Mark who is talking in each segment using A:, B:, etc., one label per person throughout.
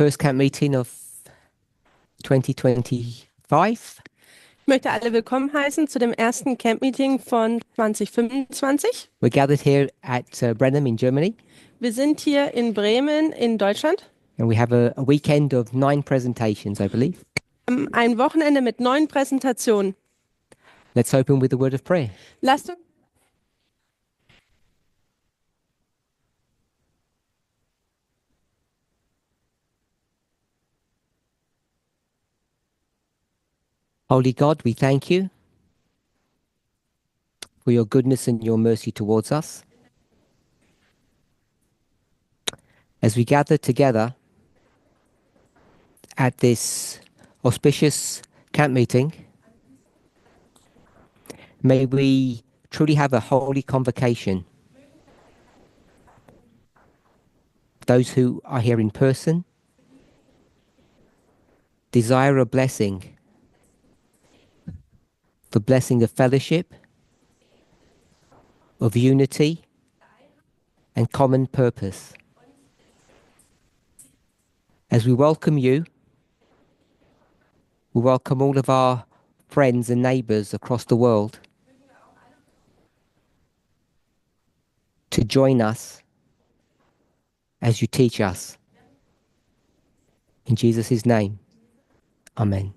A: first camp meeting of 2025.
B: Ich möchte alle willkommen heißen zu dem ersten Camp-Meeting von 2025.
A: We're gathered here at Brenham in Germany,
B: Wir sind hier in Bremen in Deutschland.
A: and we have a weekend of 9 presentations, I believe.
B: Ein Wochenende mit 9 Präsentationen.
A: Let's open with a word of prayer.
B: Lasst uns
A: Holy God, we thank you for your goodness and your mercy towards us. As we gather together at this auspicious camp meeting, may we truly have a holy convocation. Those who are here in person desire a blessing, the blessing of fellowship, of unity, and common purpose. As we welcome you, we welcome all of our friends and neighbours across the world to join us as you teach us. In Jesus' name, Amen.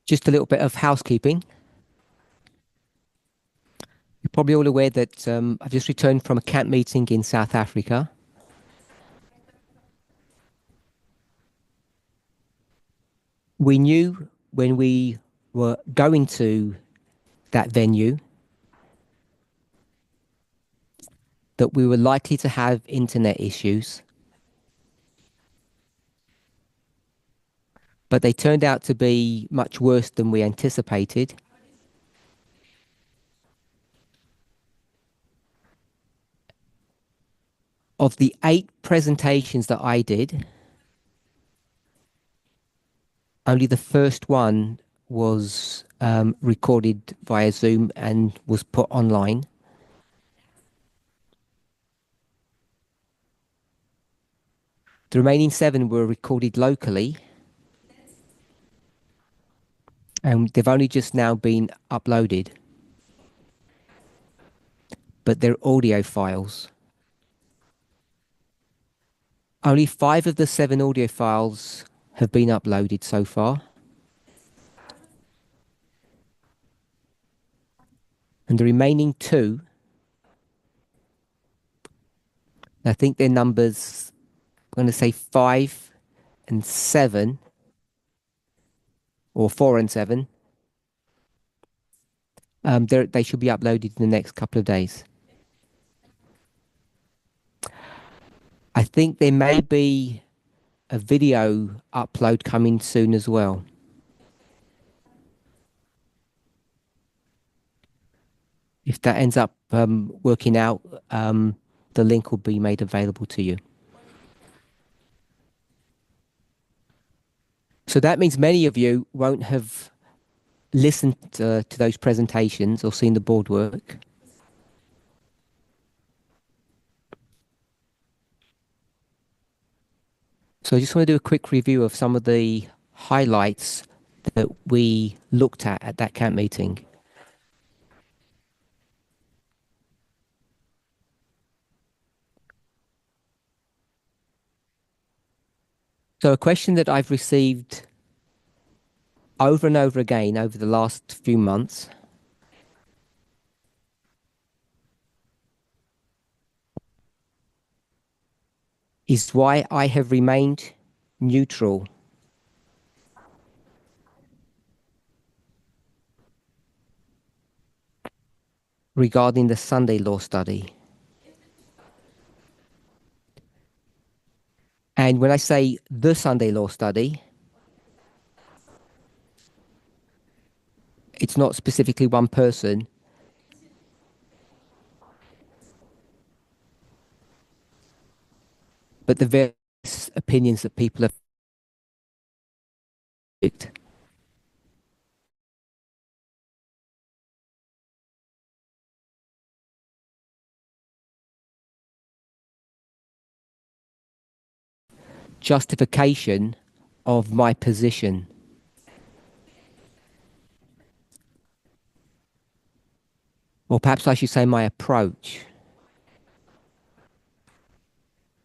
A: Just a little bit of housekeeping. You're probably all aware that I've just returned from a camp meeting in South Africa. We knew when we were going to that venue that we were likely to have internet issues, but they turned out to be much worse than we anticipated. Of the 8 presentations that I did, only the first one was recorded via Zoom and was put online. The remaining 7 were recorded locally, and they've only just now been uploaded. But they're audio files. Only 5 of the 7 audio files have been uploaded so far. And the remaining 2, I think their numbers, I'm going to say 5 and 7, or 4 and 7. They should be uploaded in the next couple of days. I think there may be a video upload coming soon as well. If that ends up working out, the link will be made available to you. So that means many of you won't have listened to those presentations or seen the board work. So I just want to do a quick review of some of the highlights that we looked at that camp meeting. So a question that I've received over and over again over the last few months is why I have remained neutral regarding the Sunday law study. And when I say the Sunday law study, it's not specifically one person, but the various opinions that people have picked. justification of my position. Or perhaps I should say my approach.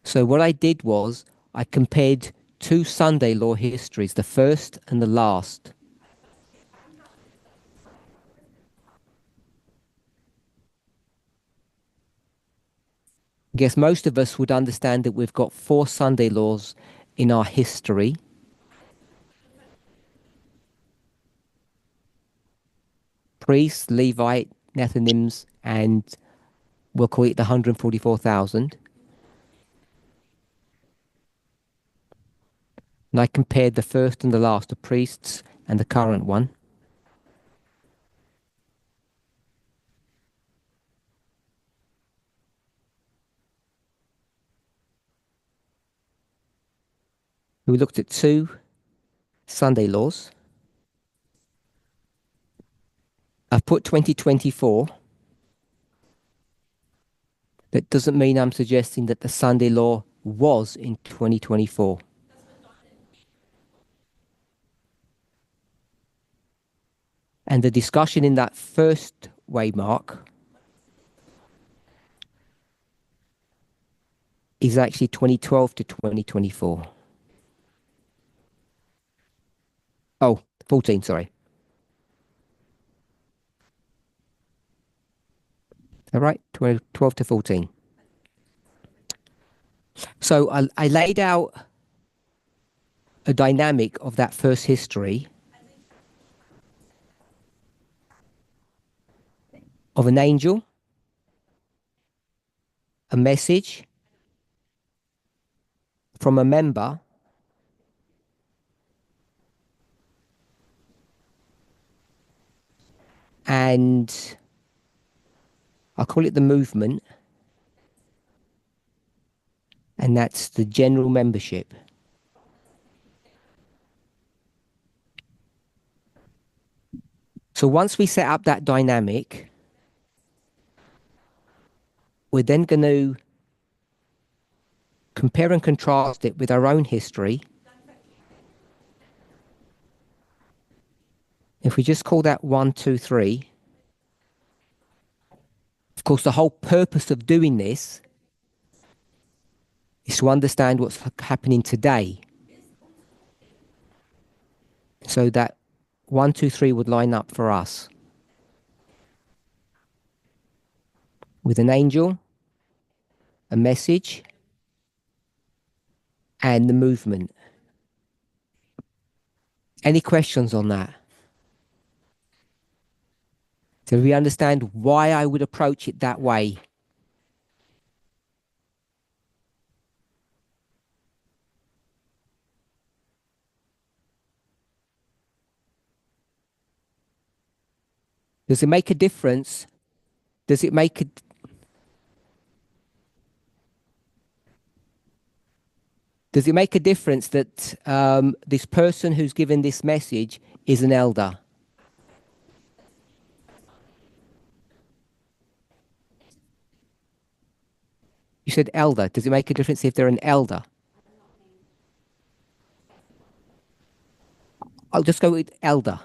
A: So what I did was I compared two Sunday law histories, the first and the last. I guess most of us would understand that we've got four Sunday laws in our history. Priests, Levite, Nethinims, and we'll call it the 144,000. And I compared the first and the last, the priests and the current one. We looked at two Sunday laws. I've put 2024. That doesn't mean I'm suggesting that the Sunday law was in 2024. And the discussion in that first waymark is actually 2012 to 2024. Oh, 14, sorry. All right, 12 to 14. So I laid out a dynamic of that first history of an angel, a message from a member, and I call it the movement, and that's the general membership. So once we set up that dynamic, we're then going to compare and contrast it with our own history. If we just call that 1, 2, 3, of course, the whole purpose of doing this is to understand what's happening today. So that 1, 2, 3 would line up for us with an angel, a message, and the movement. Any questions on that? So we understand why I would approach it that way. Does it make a difference? Does it make a Does it make a difference that this person who's given this message is an elder? You said elder. Does it make a difference if they're an elder? I'll just go with elder.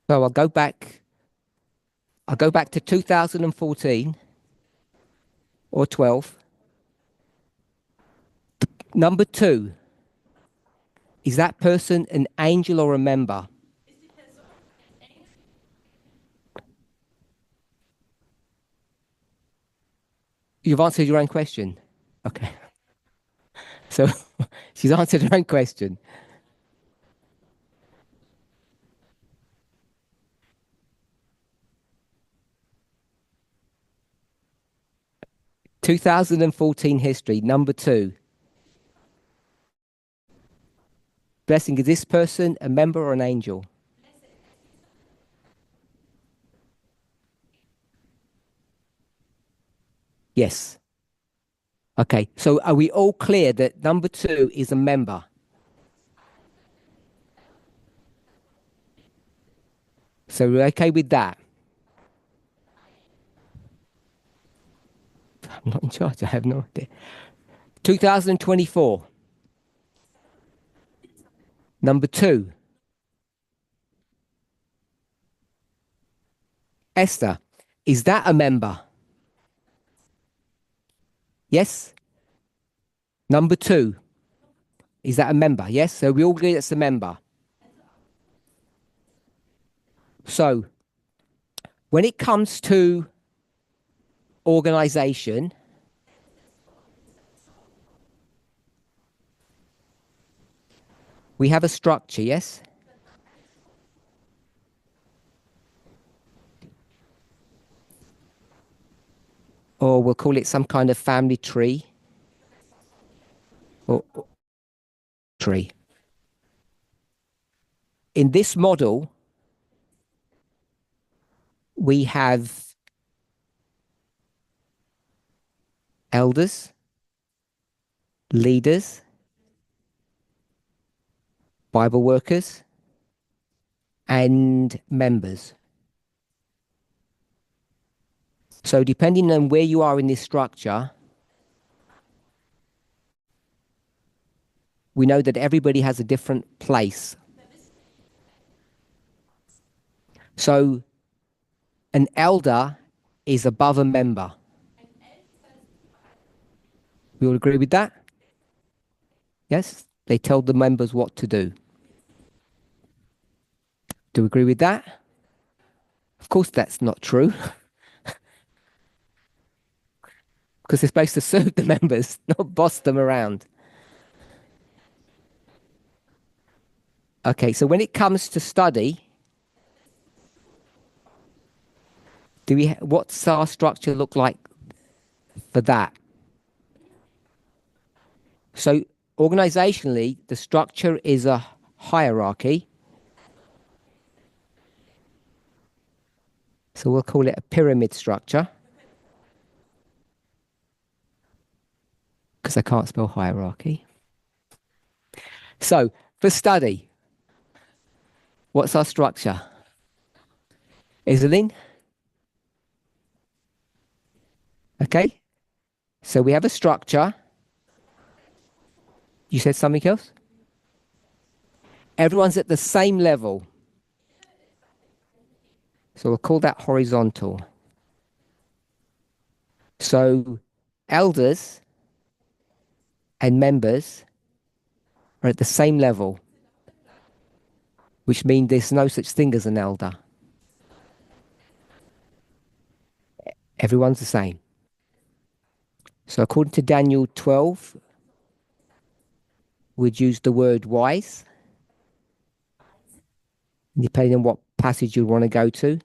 A: So I'll go back to 2014 or 12. Number two, is that person an angel or a member? You've answered your own question. Okay. So she's answered her own question. 2014 history, number two. Blessing, is this person a member or an angel? Yes. Okay, so are we all clear that number two is a member? So we're okay with that? I'm not in charge. I have no idea. 2024, number two, Esther. Is that a member? Yes? Number two, is that a member? Yes? So we all agree that's a member. So when it comes to organization, we have a structure, yes? Or we'll call it some kind of family tree or tree. In this model, we have elders, leaders, Bible workers, and members. So, depending on where you are in this structure, we know that everybody has a different place. So, an elder is above a member. We all agree with that? Yes? They tell the members what to do. Do we agree with that? Of course, that's not true because they're supposed to serve the members, not boss them around. Okay, so when it comes to study, what's our structure look like for that? So organizationally, the structure is a hierarchy. So we'll call it a pyramid structure because I can't spell hierarchy. So for study, what's our structure? Iselin? Okay. So we have a structure. You said something else? Everyone's at the same level. So we'll call that horizontal. So elders and members are at the same level, which means there's no such thing as an elder. Everyone's the same. So according to Daniel 12, we'd use the word wise, depending on what passage you want to go to.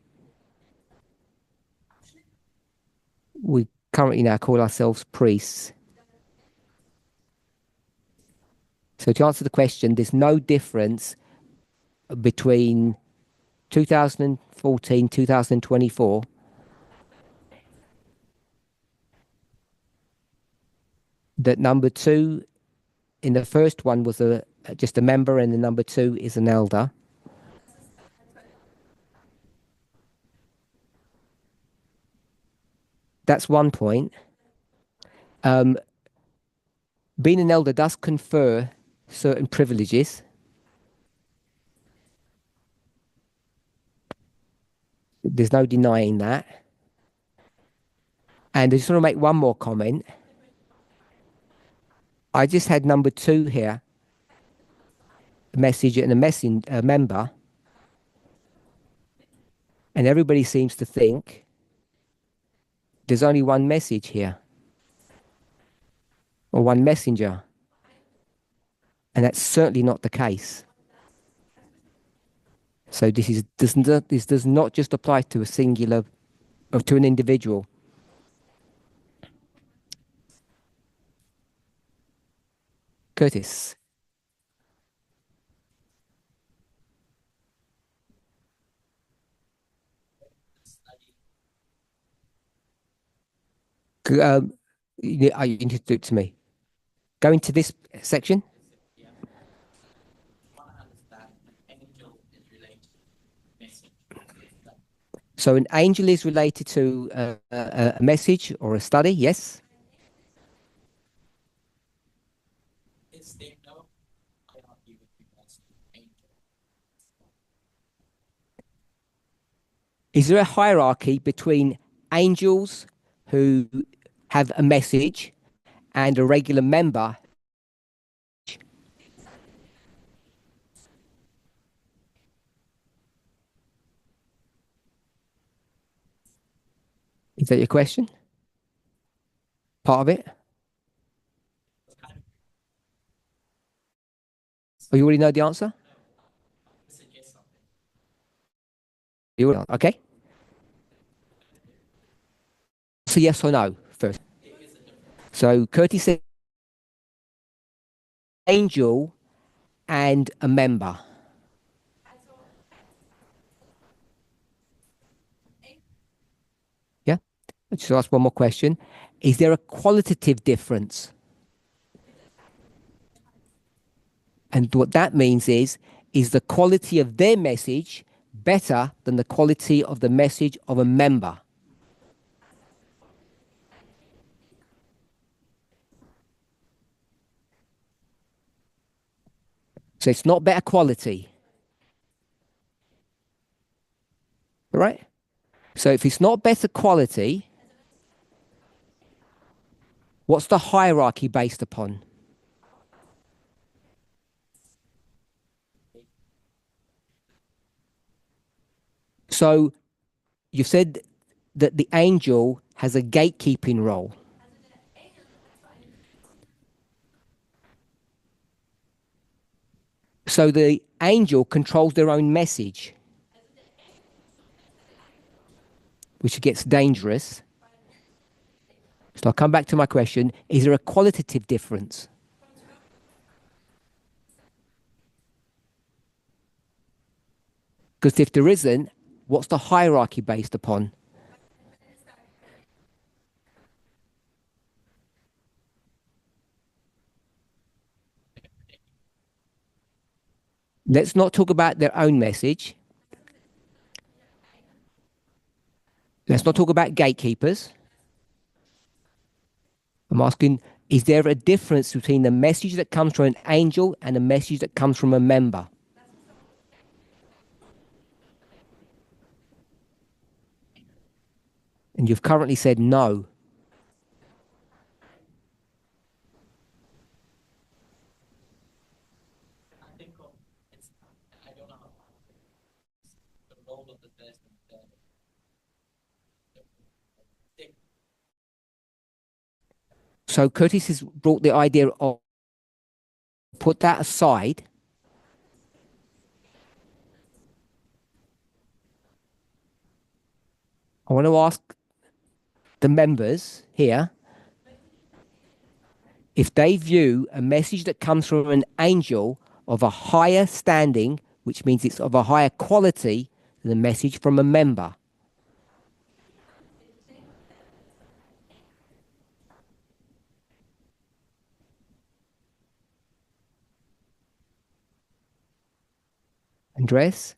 A: We currently now call ourselves priests. So to answer the question, there's no difference between 2014, 2024. That number two in the first one was just a member, and the number two is an elder. That's one point. Um, Being an elder does confer certain privileges. There's no denying that. And I just want to make one more comment. I just had number two here, a message and a member, and everybody seems to think there's only one message here or one messenger, and that's certainly not the case. So this does not just apply to a singular or to an individual. Curtis, You need to do it to me. Go into this section. So an angel is related to a message or a study, yes? Is there a hierarchy between angels who have a message and a regular member? Is that your question? Part of it? Oh, you already know the answer? Okay. So yes or no first. So Curtis said angel and a member. Yeah. Let's just ask one more question. Is there a qualitative difference? And what that means is the quality of their message better than the quality of the message of a member? So it's not better quality, right? So if it's not better quality, what's the hierarchy based upon? So you've said that the angel has a gatekeeping role. So the angel controls their own message, which gets dangerous. So I'll come back to my question. Is there a qualitative difference? Because if there isn't, what's the hierarchy based upon? Let's not talk about their own message. Let's not talk about gatekeepers. I'm asking, is there a difference between the message that comes from an angel and the message that comes from a member? And you've currently said no. So Curtis has brought the idea of put that aside. I want to ask the members here if they view a message that comes from an angel of a higher standing, which means it's of a higher quality than a message from a member. Andres?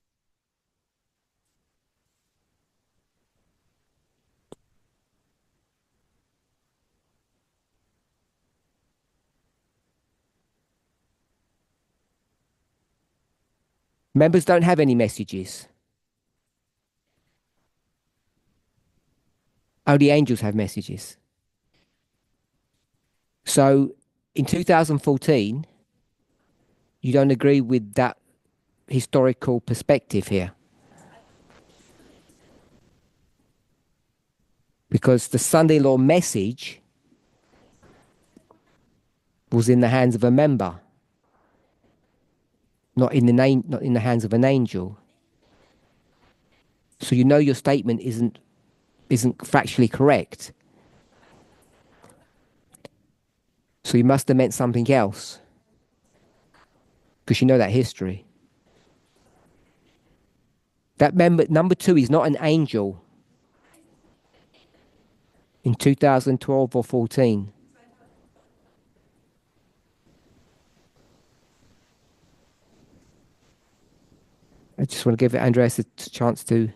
A: Members don't have any messages. Only angels have messages. So in 2014, you don't agree with that historical perspective here because the Sunday law message was in the hands of a member, not in the hands of an angel. So you know your statement isn't factually correct. So you must have meant something else because you know that history. That member number two is not an angel. in 2012 or 14? I just want to give Andreas a chance to.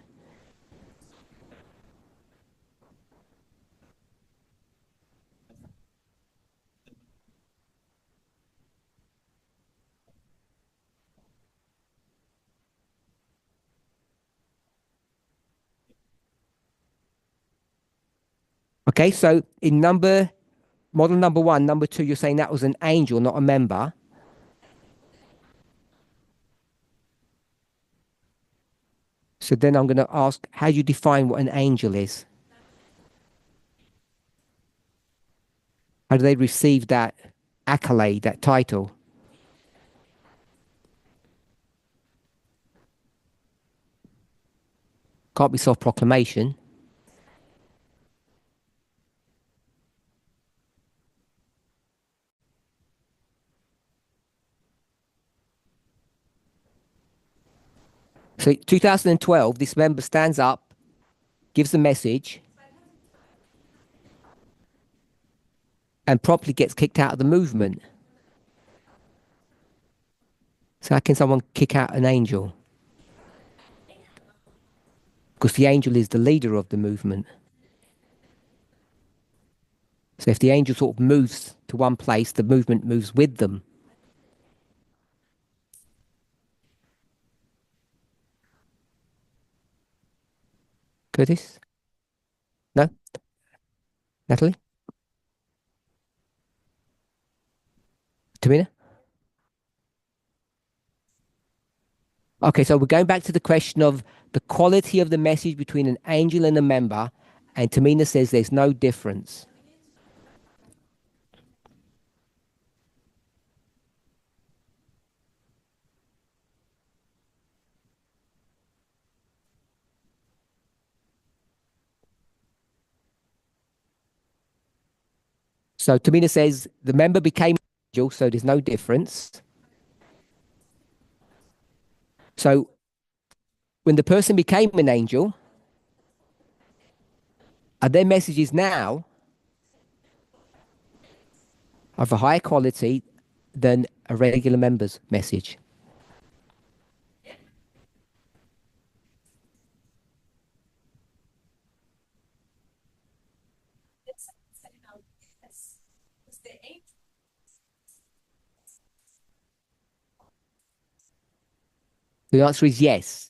A: Okay, so in model number one, number two, you're saying that was an angel, not a member. So then I'm going to ask, how do you define what an angel is? How do they receive that accolade, that title? Can't be self-proclamation. So 2012, this member stands up, gives a message, and promptly gets kicked out of the movement. So how can someone kick out an angel? Because the angel is the leader of the movement. So if the angel sort of moves to one place, the movement moves with them. Curtis? No? Natalie? Tamina? Okay, so we're going back to the question of the quality of the message between an angel and a member, and Tamina says there's no difference. So Tamina says the member became an angel, so there's no difference. So when the person became an angel, are their messages now of a higher quality than a regular member's message? The answer is yes.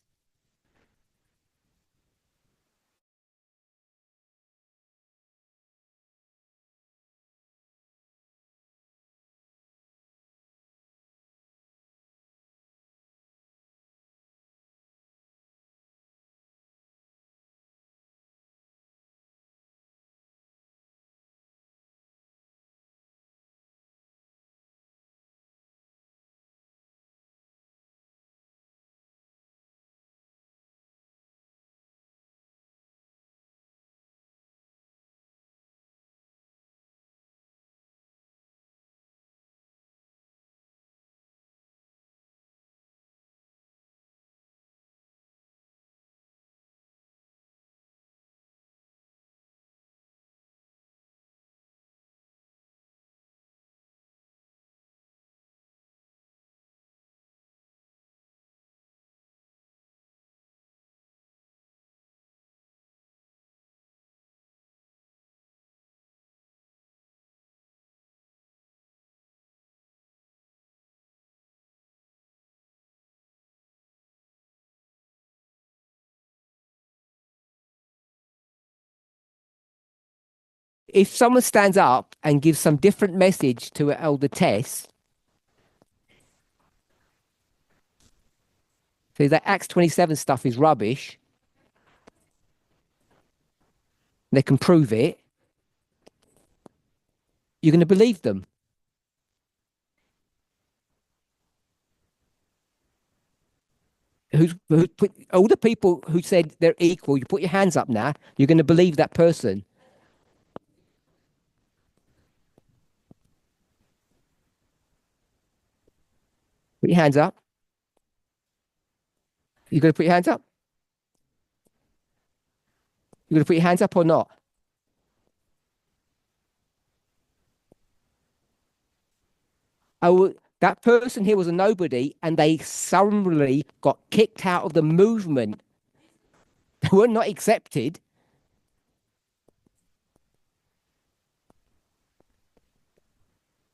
A: If someone stands up and gives some different message to an elder Tess, so that Acts 27 stuff is rubbish, they can prove it, you're going to believe them. Who put all the people who said they're equal, you put your hands up now, you're going to believe that person. Put your hands up. You're going to put your hands up? You're going to put your hands up or not? Oh, that person here was a nobody, and they suddenly got kicked out of the movement. They were not accepted.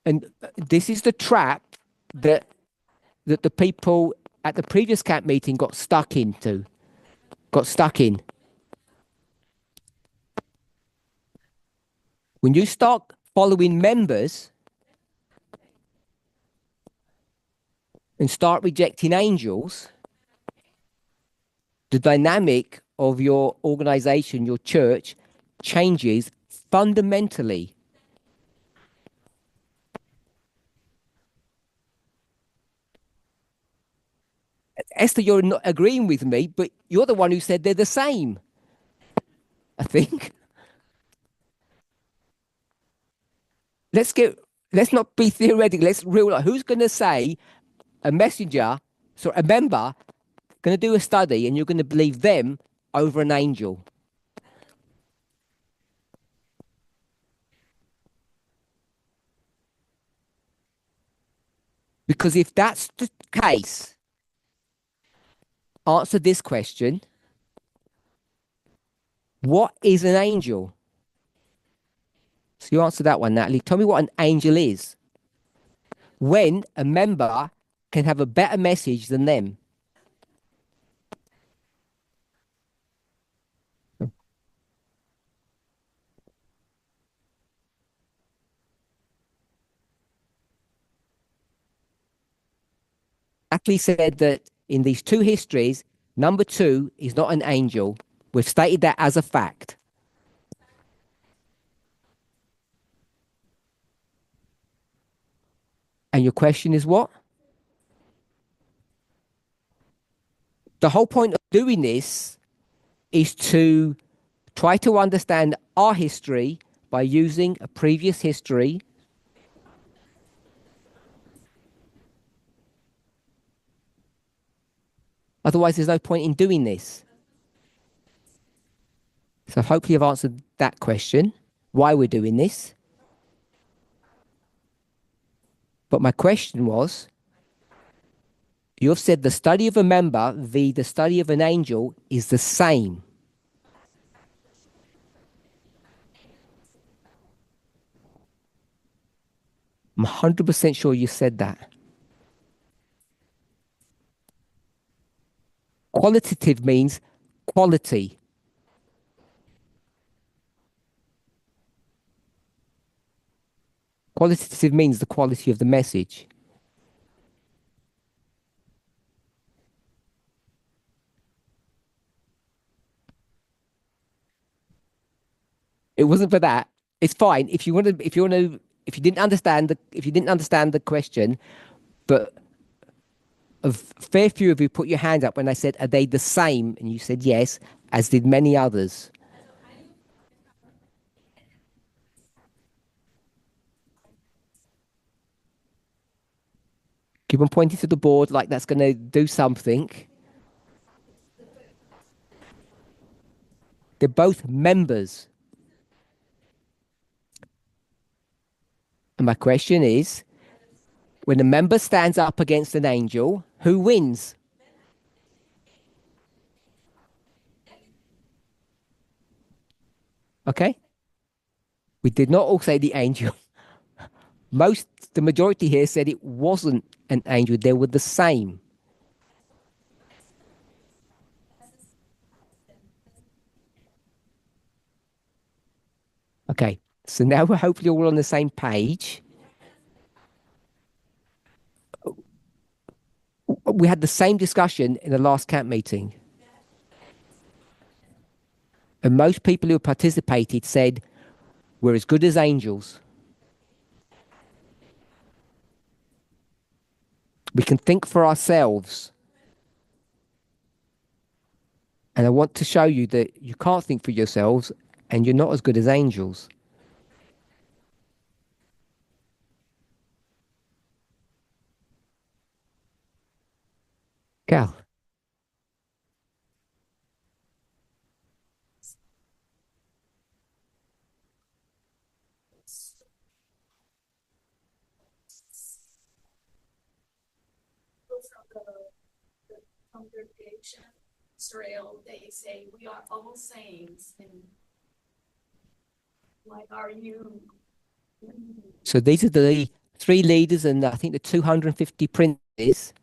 A: And this is the trap that the people at the previous camp meeting got stuck into, got stuck in. When you start following members and start rejecting angels, the dynamic of your organization, your church, changes fundamentally. Esther, you're not agreeing with me, but you're the one who said they're the same, I think. Let's get let's not be theoretical. Let's real life. Who's going to say a messenger, so a member, going to do a study, and you're going to believe them over an angel? Because if that's the case, answer this question: what is an angel? So you answer that one, Natalie. Tell me what an angel is. When a member can have a better message than them. Natalie said that in these two histories, number two is not an angel. We've stated that as a fact. And your question is what? The whole point of doing this is to try to understand our history by using a previous history. Otherwise, there's no point in doing this. So hopefully I've answered that question, why we're doing this. But my question was, you've said the study of a member the study of an angel is the same. I'm 100% sure you said that. Qualitative means quality. Qualitative means the quality of the message. It wasn't for that. It's fine if you want to. If you want to. If you didn't understand the question, but a fair few of you put your hand up when I said, "Are they the same?" And you said yes, as did many others. Keep on pointing to the board like that's going to do something. They're both members. And my question is, when a member stands up against an angel, who wins? Okay. We did not all say the angel. Most, the majority here said it wasn't an angel. They were the same. Okay. So now we're hopefully all on the same page. We had the same discussion in the last camp meeting. And most people who participated said, we're as good as angels. We can think for ourselves. And I want to show you that you can't think for yourselves and you're not as good as angels. Cal. So these are the three leaders and I think the 250 princes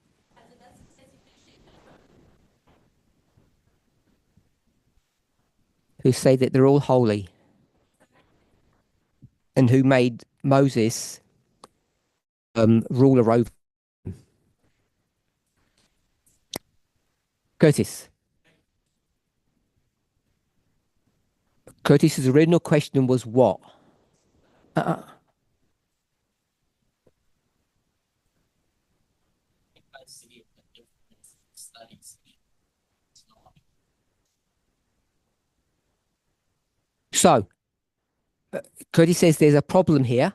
A: who say that they're all holy and who made Moses ruler over Curtis. Curtis's original question was what? Uh, so Curtis says there's a problem here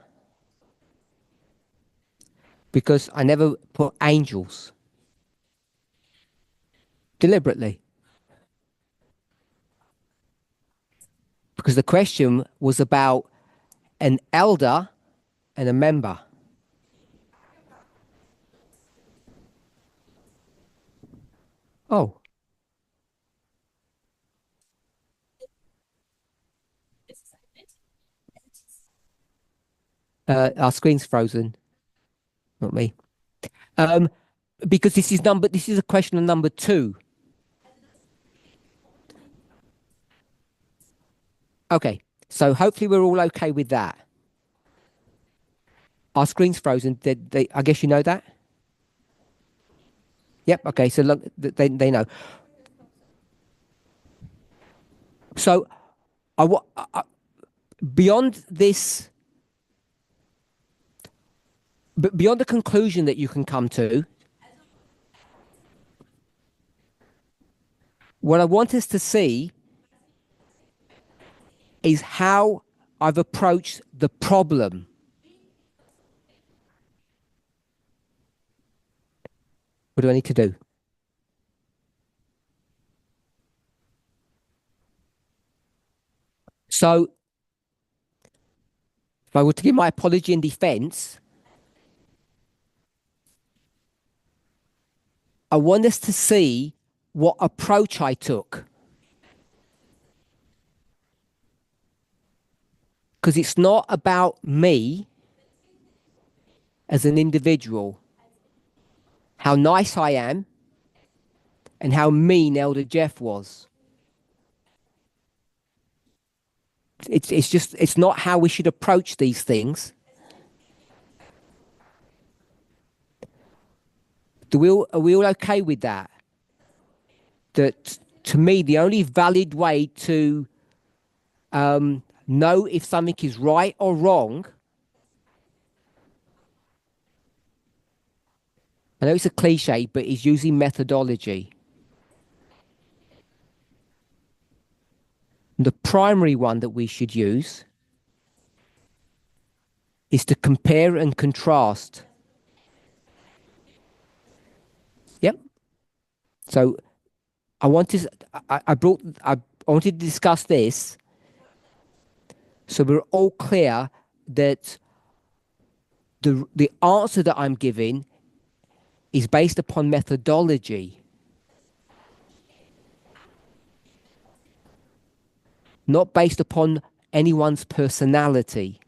A: because I never put angels deliberately because the question was about an elder and a member. Oh, our screen's frozen, not me. Um, because this is a question on number two. Okay, so hopefully we're all okay with that. Our screen's frozen. I guess you know that. Yep. Okay. So look, they know. So beyond this, but beyond the conclusion that you can come to, what I want us to see is how I've approached the problem. What do I need to do? So, if I were to give my apology and defense, I want us to see what approach I took. Because it's not about me as an individual, how nice I am, and how mean Elder Jeff was. It's not how we should approach these things. Are we all okay with that? That to me, the only valid way to know if something is right or wrong, I know it's a cliche, but is using methodology. The primary one that we should use is to compare and contrast. Yep. So I want to, I wanted to discuss this so we're all clear that the answer that I'm giving is based upon methodology, not based upon anyone's personality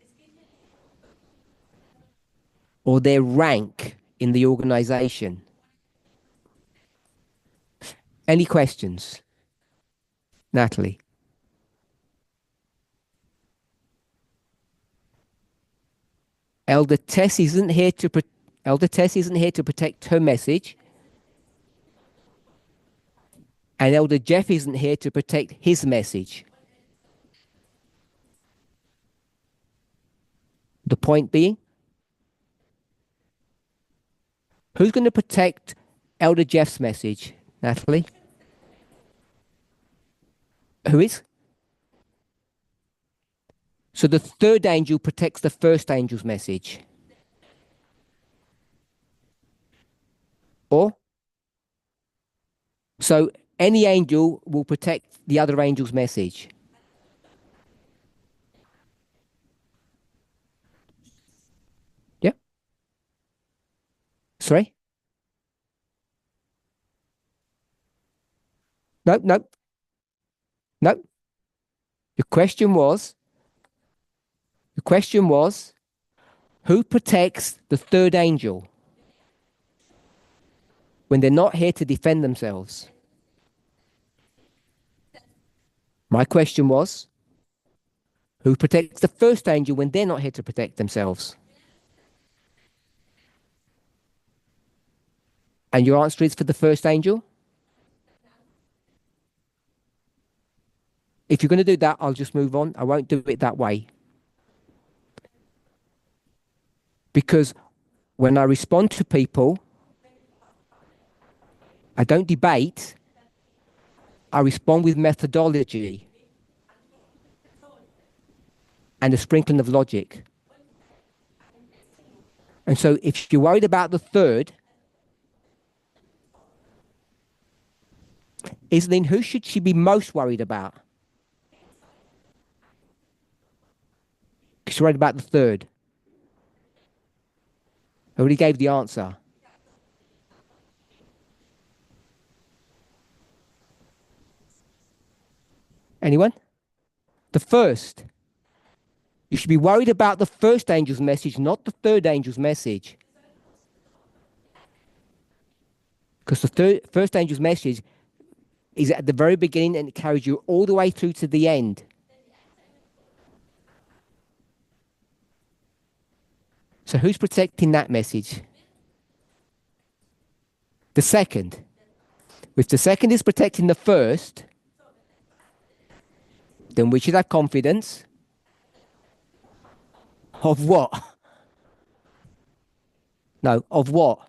A: or their rank in the organization. Any questions? Natalie? Elder Tess isn't here to Elder Tess isn't here to protect her message, and Elder Jeff isn't here to protect his message. The point being, who's going to protect Elder Jeff's message? Natalie? Who is? So the third angel protects the first angel's message. Or? So any angel will protect the other angel's message. Yep. Sorry? No, no, no. Your question was, the question was, who protects the third angel when they're not here to defend themselves? My question was, who protects the first angel when they're not here to protect themselves? And your answer is for the first angel? If you're going to do that, I'll just move on. I won't do it that way. Because when I respond to people, I don't debate, I respond with methodology and a sprinkling of logic. And so if you're worried about the third, Iselin, who should she be most worried about? She's worried about the third. I already gave the answer. Anyone? The first. You should be worried about the first angel's message, not the third angel's message. Because the first angel's message is at the very beginning and it carries you all the way through to the end. So who's protecting that message? The second. If the second is protecting the first, then we should have confidence of what? No, of what?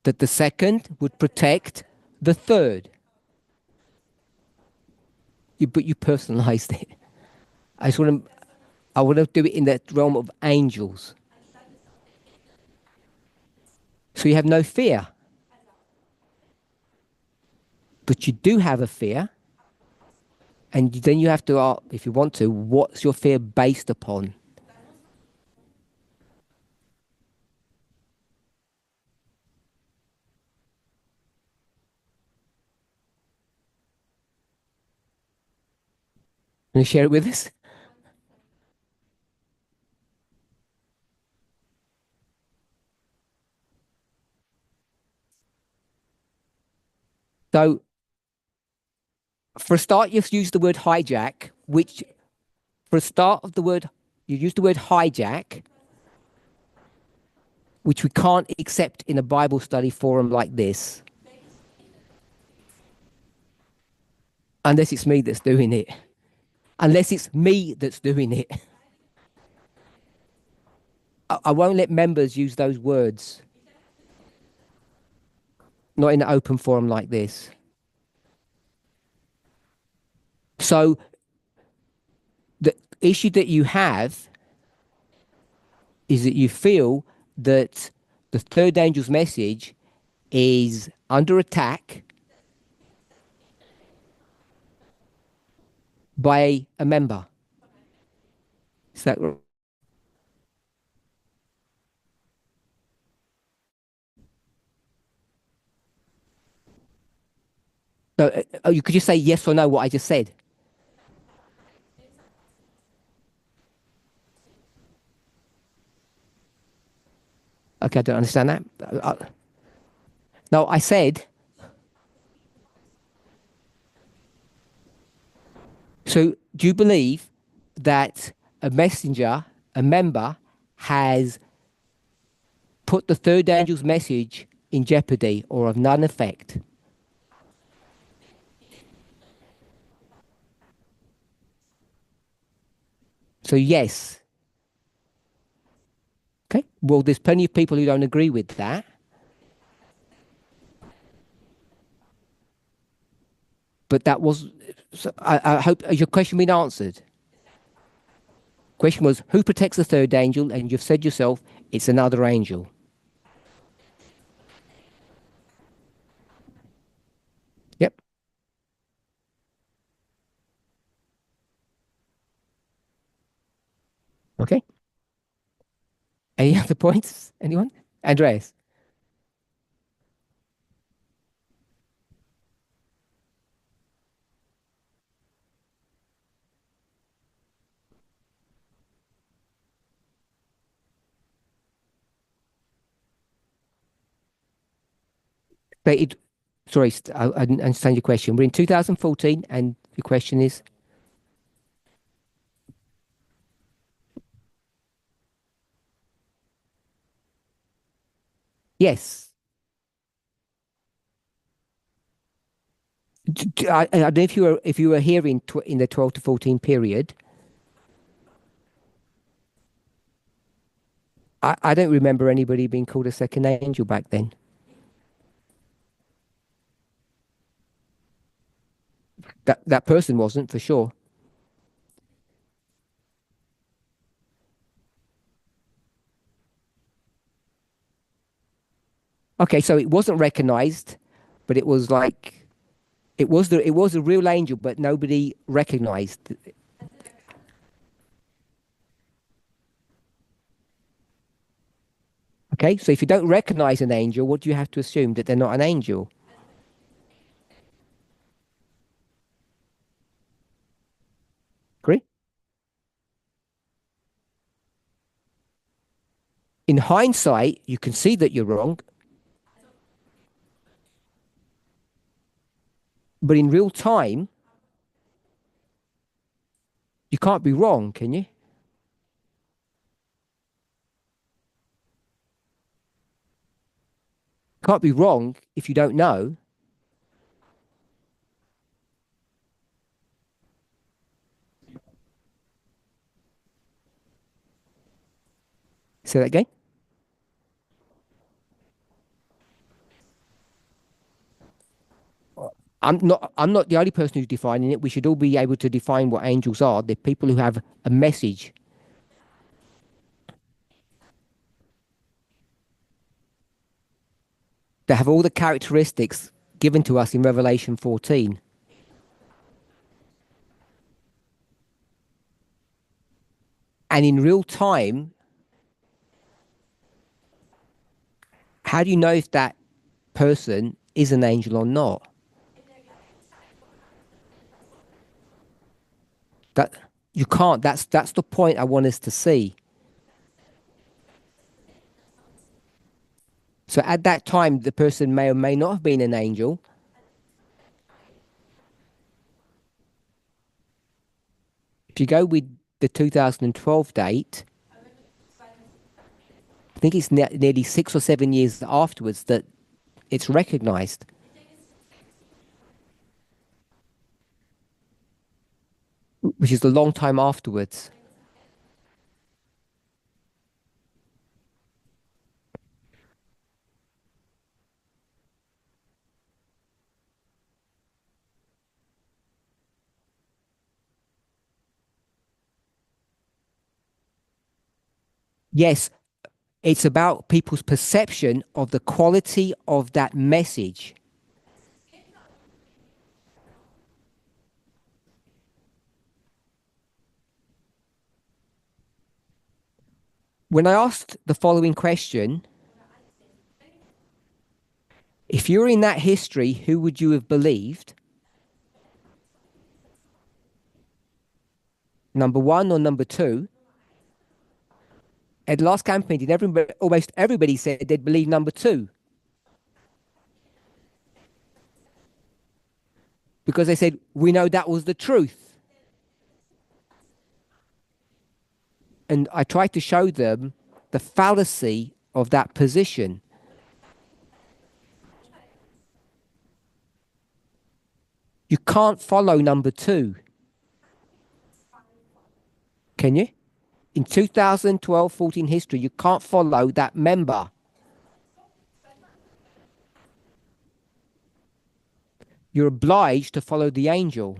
A: That the second would protect the third. But you personalized it. I want to do it in the realm of angels. So you have no fear. But you do have a fear. And then you have to ask, if you want to, what's your fear based upon? Can you share it with us? So, for a start, you've used the word hijack, which, for a start of the word, you used the word hijack, which we can't accept in a Bible study forum like this, unless it's me that's doing it. Unless it's me that's doing it. I won't let members use those words, not in an open forum like this. So, the issue that you have is that you feel that the third angel's message is under attack by a member. Is that so? You could just say yes or no what I just said. Okay, I don't understand that. No, I said. So, do you believe that a messenger, a member, has put the third angel's message in jeopardy or of none effect? So, yes. Okay. Well, there's plenty of people who don't agree with that. But that was. So I hope your question been answered. Question was, who protects the third angel? And you've said yourself, it's another angel. Yep. Okay. Any other points? Anyone? Andreas? But sorry, I didn't understand your question. We're in 2014, and the question is yes. I don't know if you were here in the 12 to 14 period. I don't remember anybody being called a second angel back then. That person wasn't for sure. Okay, so it wasn't recognized, but it was like it was a real angel, but nobody recognized. Okay, so if you don't recognize an angel, what do you have to assume that they're not an angel? Agree? In hindsight, you can see that you're wrong, but in real time, you can't be wrong, can you? Can't be wrong if you don't know. Say that again. I'm not the only person who's defining it. We should all be able to define what angels are. They're people who have a message. They have all the characteristics given to us in Revelation 14. And in real time, how do you know if that person is an angel or not? That you can't. That's the point I want us to see. So at that time, the person may or may not have been an angel. If you go with the 2012 date, I think it's nearly 6 or 7 years afterwards that it's recognized, which is a long time afterwards. Yes, it's about people's perception of the quality of that message. When I asked the following question, if you were in that history, who would you have believed? Number one or number two? At the last campaign, almost everybody said they'd believe number two because they said, we know that was the truth. And I tried to show them the fallacy of that position. You can't follow number two, can you? In 2012-14 history, you can't follow that member. You're obliged to follow the angel.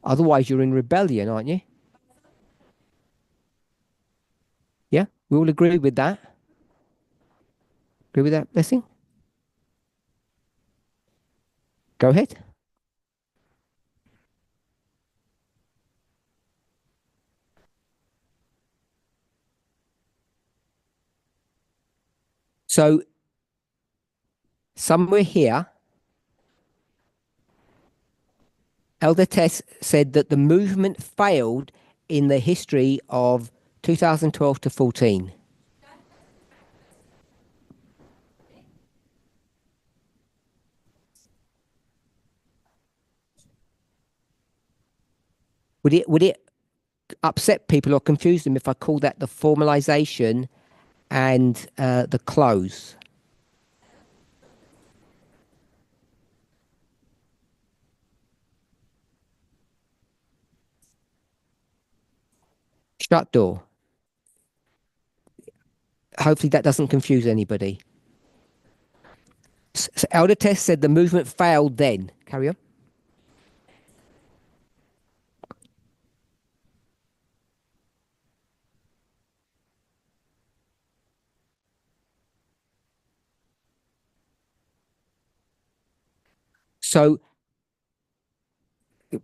A: Otherwise, you're in rebellion, aren't you? Yeah, we all agree with that. Agree with that, Blessing? Go ahead. So, somewhere here, Elder Tess said that the movement failed in the history of 2012 to 14. Would it upset people or confuse them if I call that the formalization and the close? Shut door. Hopefully that doesn't confuse anybody. So Elder Test said the movement failed then. Carry on. So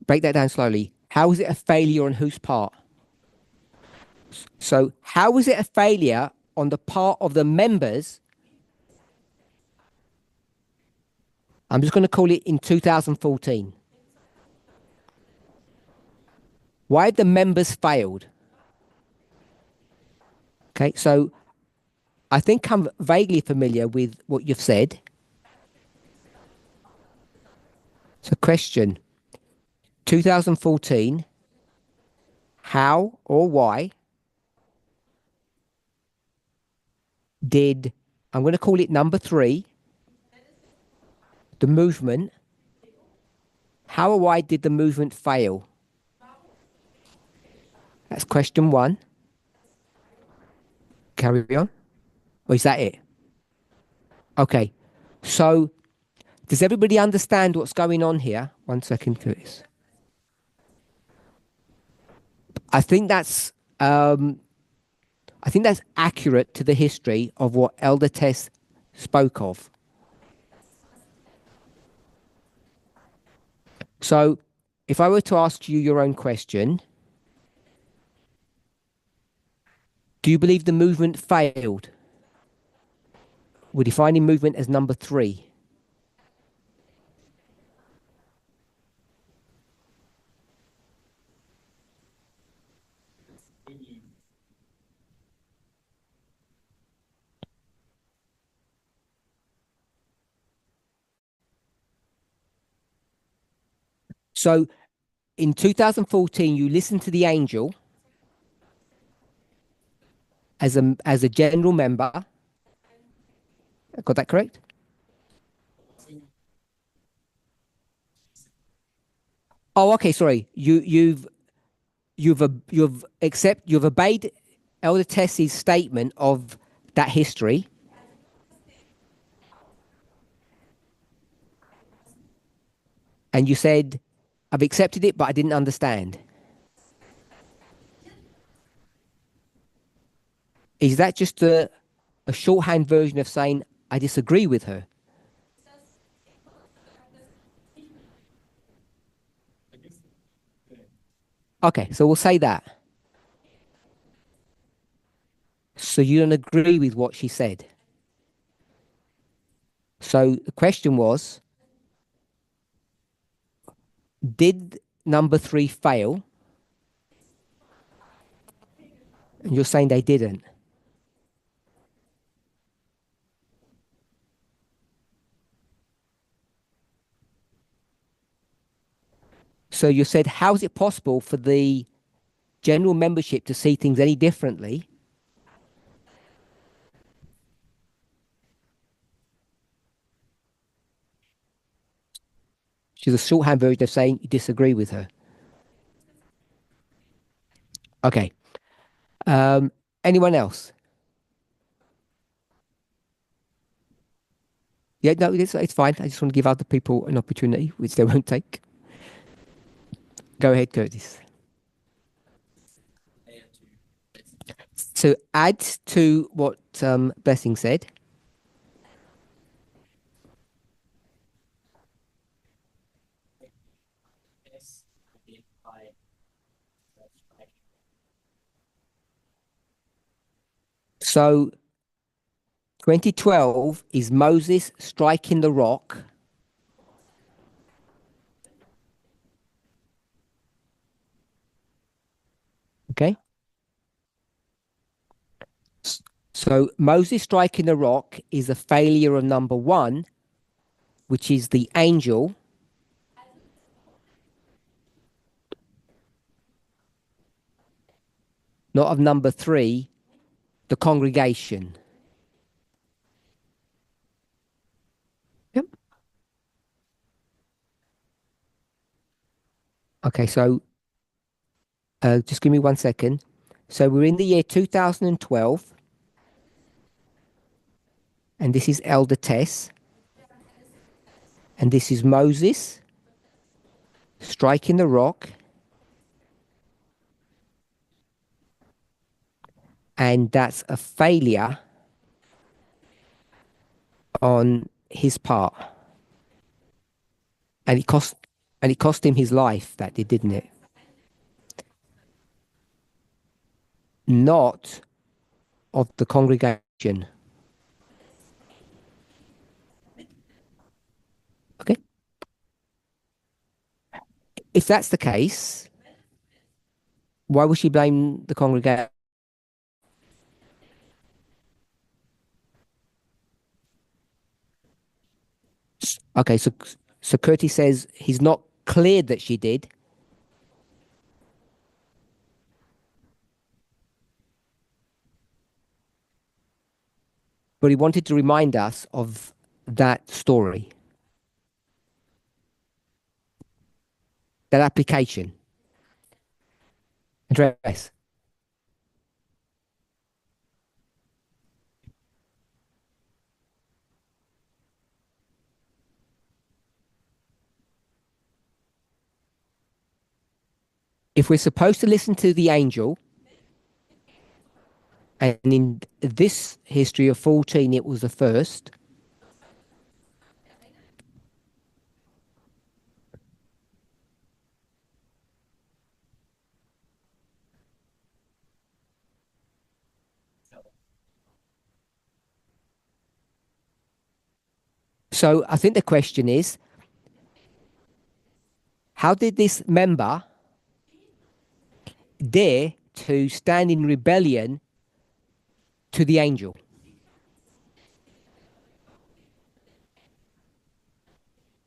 A: break that down slowly. How was it a failure on whose part? So how was it a failure on the part of the members? I'm just going to call it in 2014. Why have the members failed? Okay, so I think I'm vaguely familiar with what you've said. So, question 2014, how or why did, I'm going to call it number three, the movement, how or why did the movement fail? That's question one. Carry on. Or is that it? Okay. So, does everybody understand what's going on here? One second, Curtis. I think that's um, I think that's accurate to the history of what Elder Tess spoke of. So, if I were to ask you your own question, do you believe the movement failed? We're defining movement as number three. So, in 2014, you listened to the angel as a general member. Got that correct? Oh, okay. Sorry. You've obeyed Elder Tess's statement of that history, and you said, "I've accepted it, but I didn't understand." Is that just a shorthand version of saying I disagree with her? Okay, so we'll say that. So you don't agree with what she said. So the question was, did number three fail? And you're saying they didn't. So you said, how is it possible for the general membership to see things any differently? She's a shorthand version of saying you disagree with her. Okay. Um, Anyone else? Yeah, no, it's fine. I just want to give other people an opportunity, which they won't take. Go ahead, Curtis. So add to what Blessing said. So 2012 is Moses striking the rock. Okay. So Moses striking the rock is a failure of number one, which is the angel. not of number three, the congregation. Yep. Okay, so just give me 1 second. So we're in the year 2012, and this is Elder Tess, and this is Moses striking the rock, and that's a failure on his part, and it cost him his life. That did, didn't it? Not of the congregation. Okay. If that's the case, why would she blame the congregation? Okay, so Curtis says he's not cleared that she did, but he wanted to remind us of that story, that application. Address. If we're supposed to listen to the angel, and in this history of 14, it was the first. So I think the question is, how did this member dare to stand in rebellion to the angel?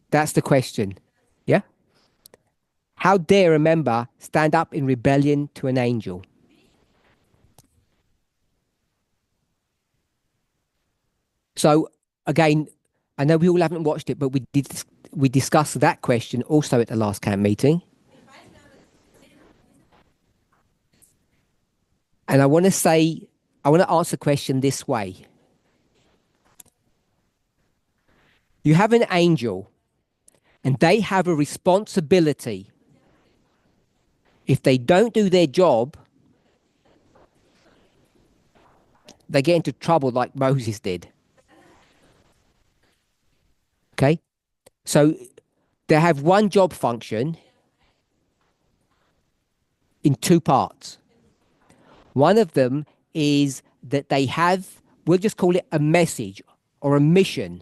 A: That's the question. Yeah? How dare a member stand up in rebellion to an angel? So again, I know we all haven't watched it, but we discussed that question also at the last camp meeting. And I want to answer the question this way. You have an angel, and they have a responsibility. If they don't do their job, they get into trouble like Moses did. Okay? So they have one job function in two parts. One of them is that they have, we'll just call it a message or a mission.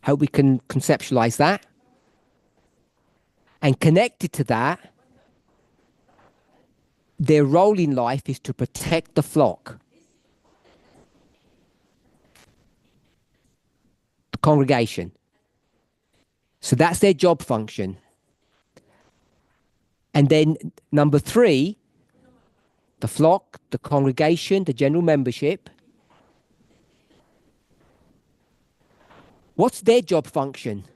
A: Hope we can conceptualize that. And connected to that, their role in life is to protect the flock, the congregation. So that's their job function. And then number three, the flock, the congregation, the general membership. What's their job function?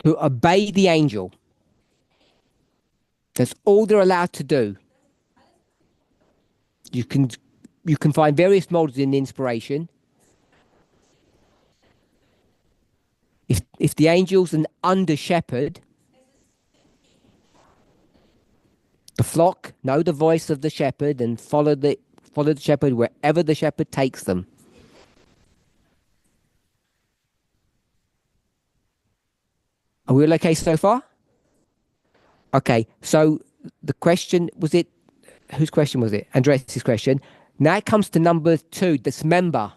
A: To obey the angel. That's all they're allowed to do. You can find various models in inspiration. If the angel's an under shepherd, the flock know the voice of the shepherd and follow the shepherd wherever the shepherd takes them. Are we all okay so far? Okay, so the question was it, whose question was it? Andres' question. Now it comes to number two, this member.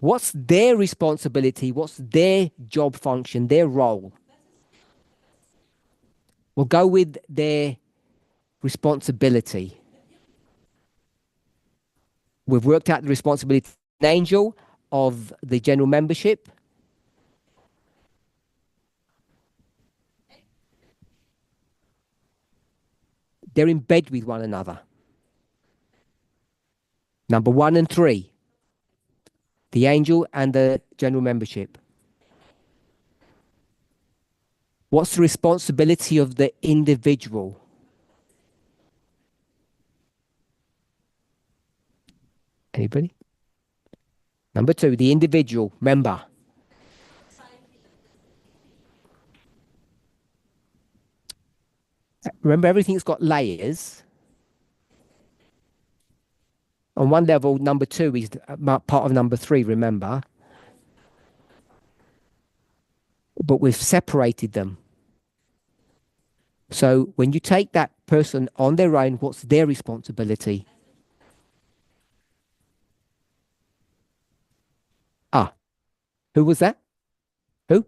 A: What's their responsibility? What's their job function, their role? We'll go with their responsibility. We've worked out the responsibility angel of the general membership. They're in bed with one another. Number 1 and 3, the angel and the general membership. What's the responsibility of the individual? Anybody? Number 2, the individual member. Remember, everything's got layers. On one level, number 2 is part of number 3, remember? But we've separated them. So when you take that person on their own, what's their responsibility? Ah, who was that? Who?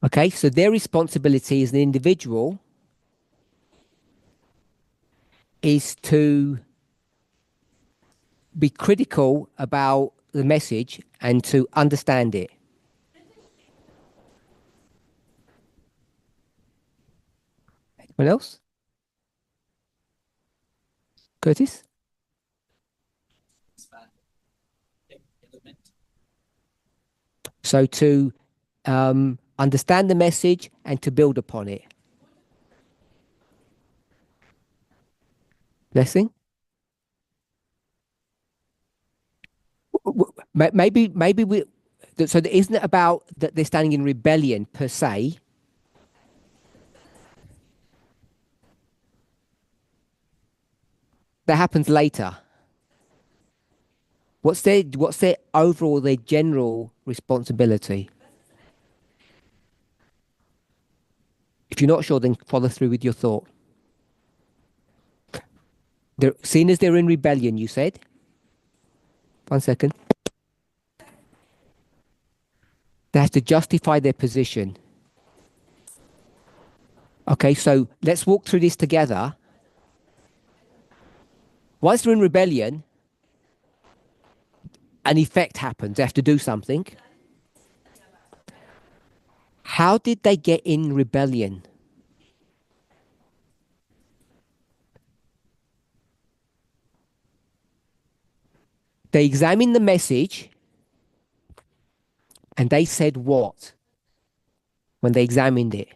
A: Okay, so their responsibility as an individual is to be critical about the message and to understand it. Anyone else? Curtis? So to understand the message and to build upon it. Blessing? Maybe we. So isn't it about that they're standing in rebellion per se? That happens later. What's their overall, their general responsibility? If you're not sure, then follow through with your thought. They're seen as they're in rebellion, you said? 1 second. They have to justify their position. Okay, so let's walk through this together. Once they're in rebellion, an effect happens. They have to do something. How did they get in rebellion? They examined the message and they said what when they examined it?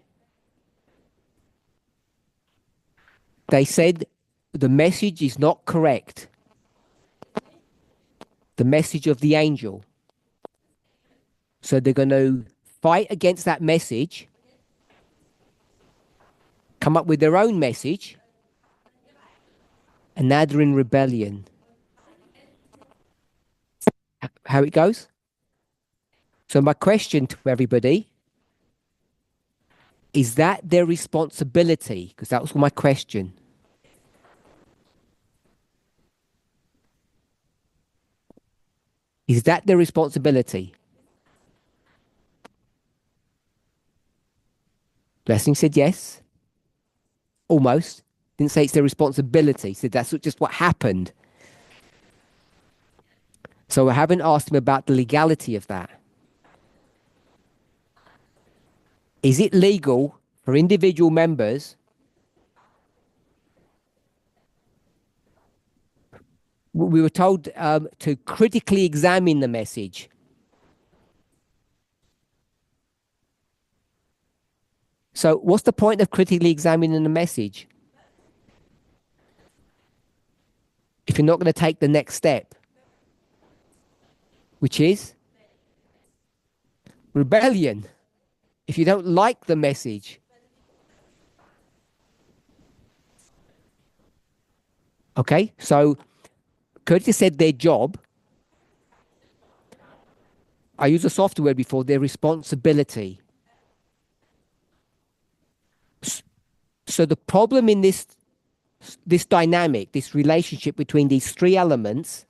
A: They said the message is not correct. The message of the angel. So they're going to fight against that message, come up with their own message, and now they're in rebellion. How it goes? So my question to everybody, is that their responsibility? Because that was my question. Is that their responsibility? Blessing said yes. Almost. Didn't say it's their responsibility. Said that's just what happened. So I haven't asked him about the legality of that. Is it legal for individual members? We were told to critically examine the message. So what's the point of critically examining the message if you're not going to take the next step, which is rebellion? If you don't like the message. Okay, so Curtis said their job. I used a software before, their responsibility. So the problem in this dynamic, this relationship between these three elements,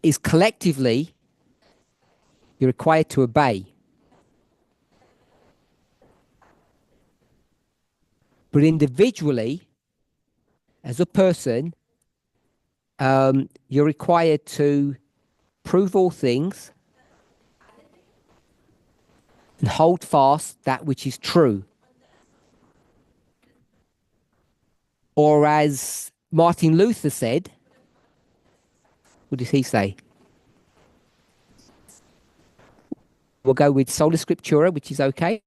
A: is collectively you're required to obey. But individually, as a person, you're required to prove all things and hold fast that which is true. Or as Martin Luther said, what does he say? We'll go with sola scriptura, which is okay.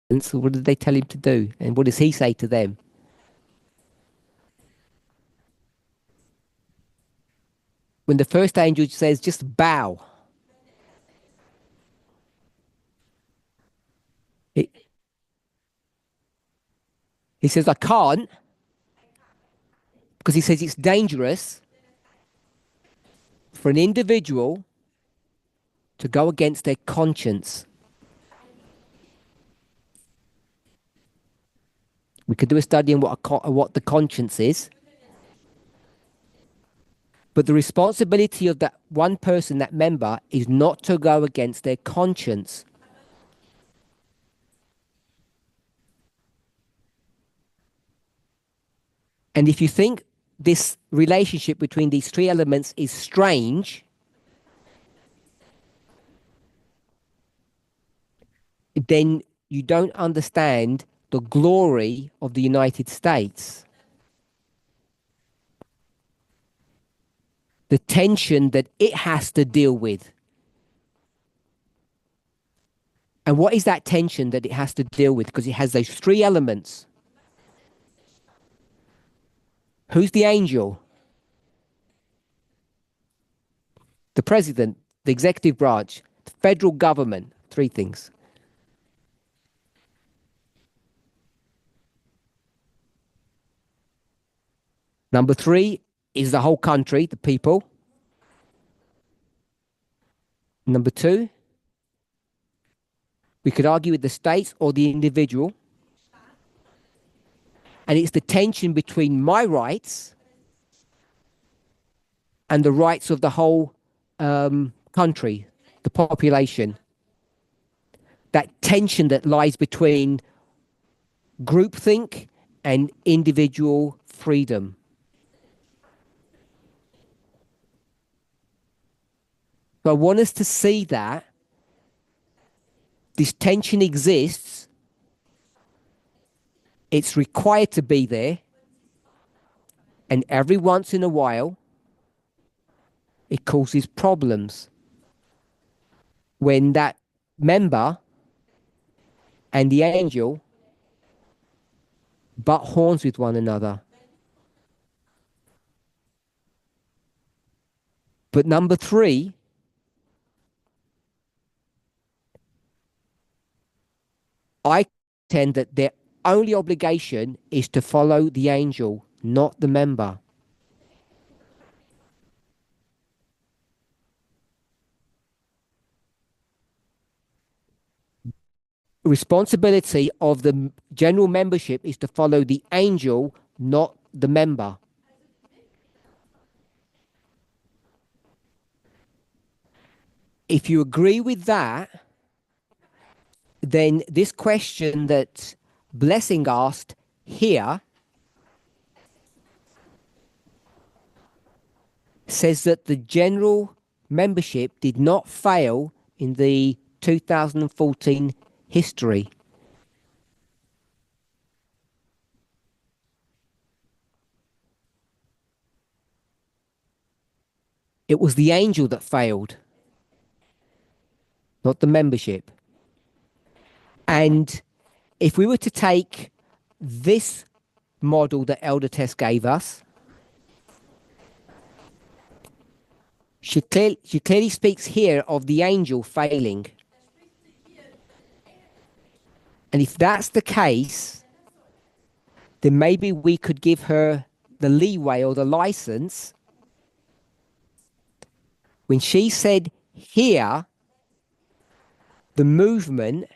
A: And so what did they tell him to do? And what does he say to them? When the first angel says, just bow. He, he says, I can't, because he says it's dangerous for an individual to go against their conscience. We could do a study on what the conscience is. But the responsibility of that one person, that member, is not to go against their conscience. And if you think this relationship between these three elements is strange, then you don't understand the glory of the United States. The tension that it has to deal with. And what is that tension that it has to deal with? Because it has those three elements. Who's the angel? The president, the executive branch, the federal government. Three things. Number three is the whole country, the people. Number two, we could argue with the states or the individual. And it's the tension between my rights and the rights of the whole country, the population. That tension that lies between groupthink and individual freedom. So I want us to see that this tension exists. It's required to be there. And every once in a while, it causes problems when that member and the angel butt horns with one another. But number three, I contend that their only obligation is to follow the angel, not the member. Responsibility of the general membership is to follow the angel, not the member. If you agree with that, then this question that Blessing asked here says that the general membership did not fail in the 2014 history. It was the angel that failed, not the membership. And if we were to take this model that Elder Tess gave us, she clearly speaks here of the angel failing. And if that's the case, then maybe we could give her the leeway or the license when she said here, the movement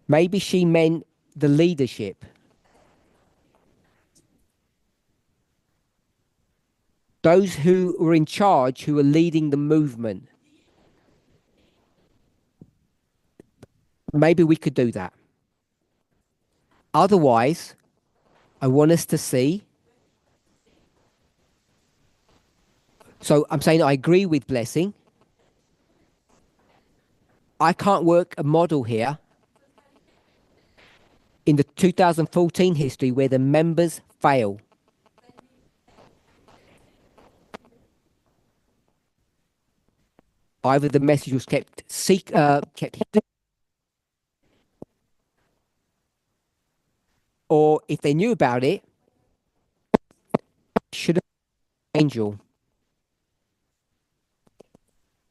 A: Maybe she meant the leadership. Those who were in charge, who were leading the movement. Maybe we could do that. Otherwise, I want us to see. So I'm saying I agree with Blessing. I can't work a model here in the 2014 history where the members fail. Either the message was kept hidden, or if they knew about it, should have been an angel.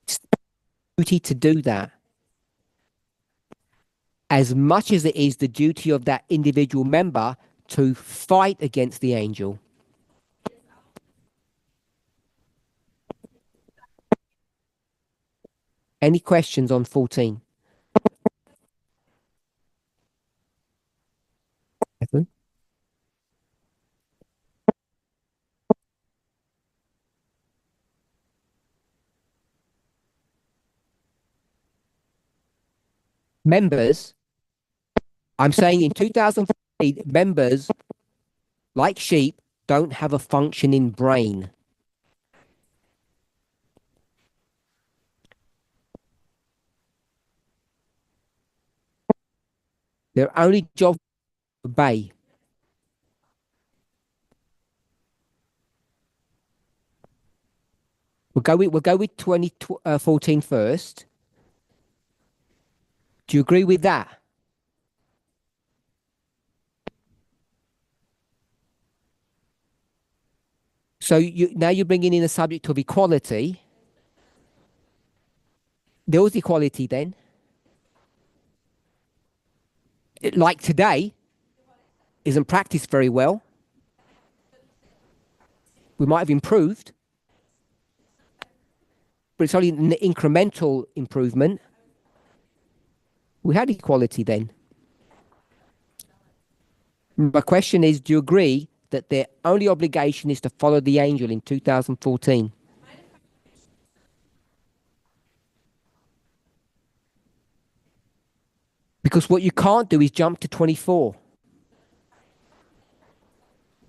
A: It's duty to do that as much as it is the duty of that individual member to fight against the angel. Any questions on 14? Members, I'm saying in 2014, members, like sheep, don't have a functioning brain. Their only job is to obey. We'll go with 2014 first. Do you agree with that? So now you're bringing in a subject of equality. There was equality then. Like today, isn't practiced very well. We might have improved, but it's only an incremental improvement. We had equality then. My question is, do you agree that their only obligation is to follow the angel in 2014? Because what you can't do is jump to 24.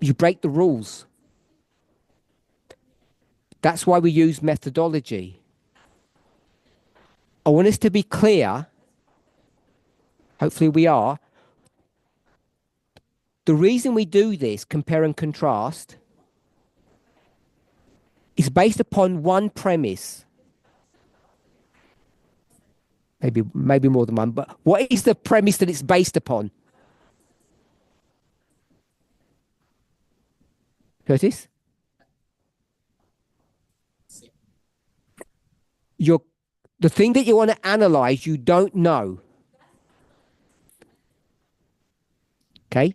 A: You break the rules. That's why we use methodology. I want us to be clear, hopefully we are. The reason we do this, compare and contrast, is based upon one premise. Maybe more than one, but what is the premise that it's based upon? Curtis? You're, the thing that you want to analyze, you don't know. Okay?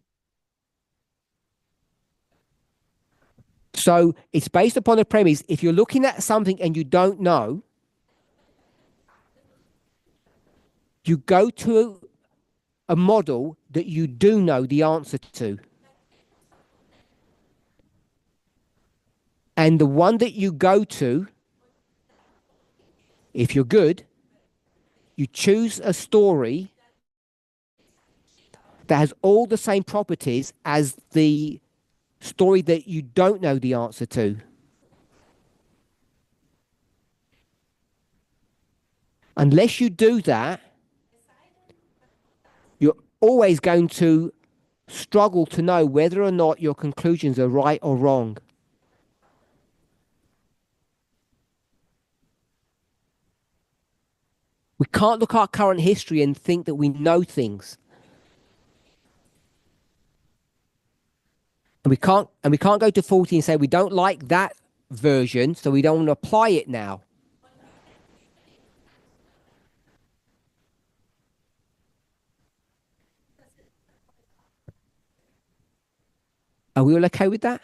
A: So it's based upon a premise. If you're looking at something and you don't know, you go to a model that you do know the answer to. And the one that you go to, if you're good, you choose a story that has all the same properties as the story that you don't know the answer to. Unless you do that, you're always going to struggle to know whether or not your conclusions are right or wrong. We can't look at our current history and think that we know things. And we can't go to 40 and say we don't like that version, so we don't want to apply it now. Are we all okay with that?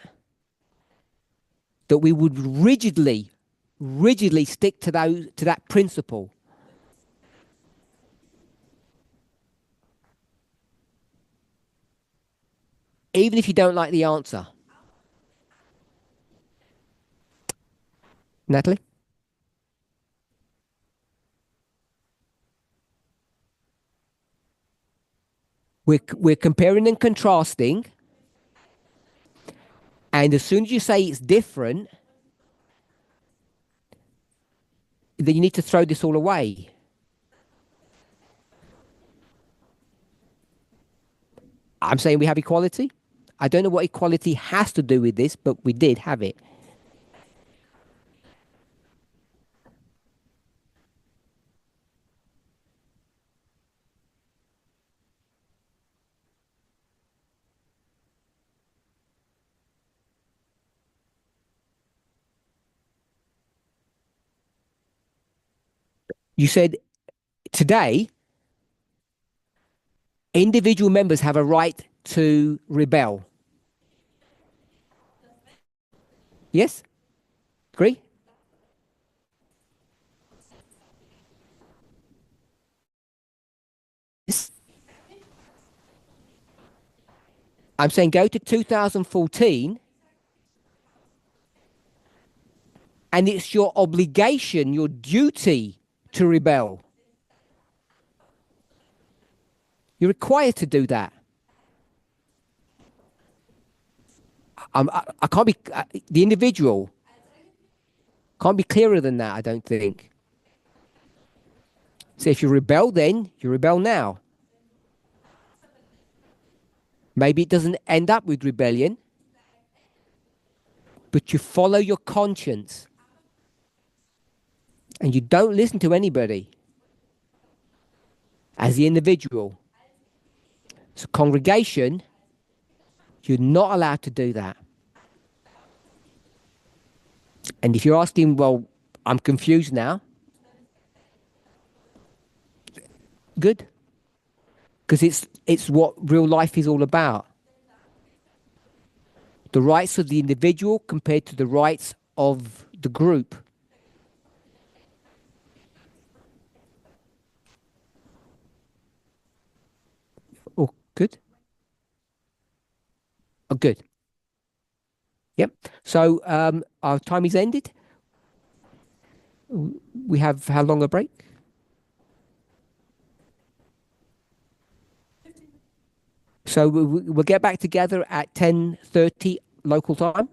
A: That we would rigidly stick to that principle. even if you don't like the answer. Natalie? We're comparing and contrasting, and as soon as you say it's different, then you need to throw this all away. I'm saying we have equality. I don't know what equality has to do with this, but we did have it. You said today, individual members have a right to rebel. Yes? Agree? Yes. I'm saying go to 2014, and it's your obligation, your duty to rebel. You're required to do that. I can't be, the individual can't be clearer than that, I don't think. So if you rebel then, you rebel now. Maybe it doesn't end up with rebellion, but you follow your conscience and you don't listen to anybody as the individual. So, congregation, you're not allowed to do that. And if you're asking, well, I'm confused now, good. Because it's what real life is all about. The rights of the individual compared to the rights of the group. Oh, good. Oh, good. Yep. So our time is ended. We have how long a break? So we'll get back together at 10:30 local time.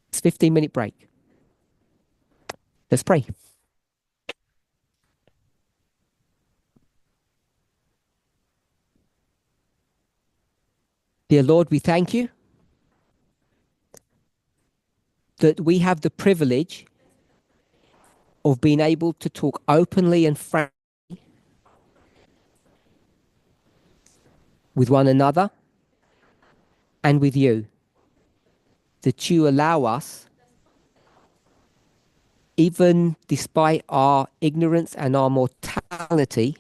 A: It's 15-minute break. Let's pray. Dear Lord, we thank you that we have the privilege of being able to talk openly and frankly with one another and with you. That you allow us, even despite our ignorance and our mortality,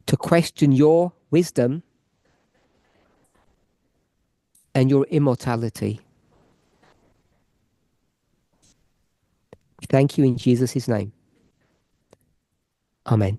A: to question your wisdom and your immortality. We thank you in Jesus' name. Amen.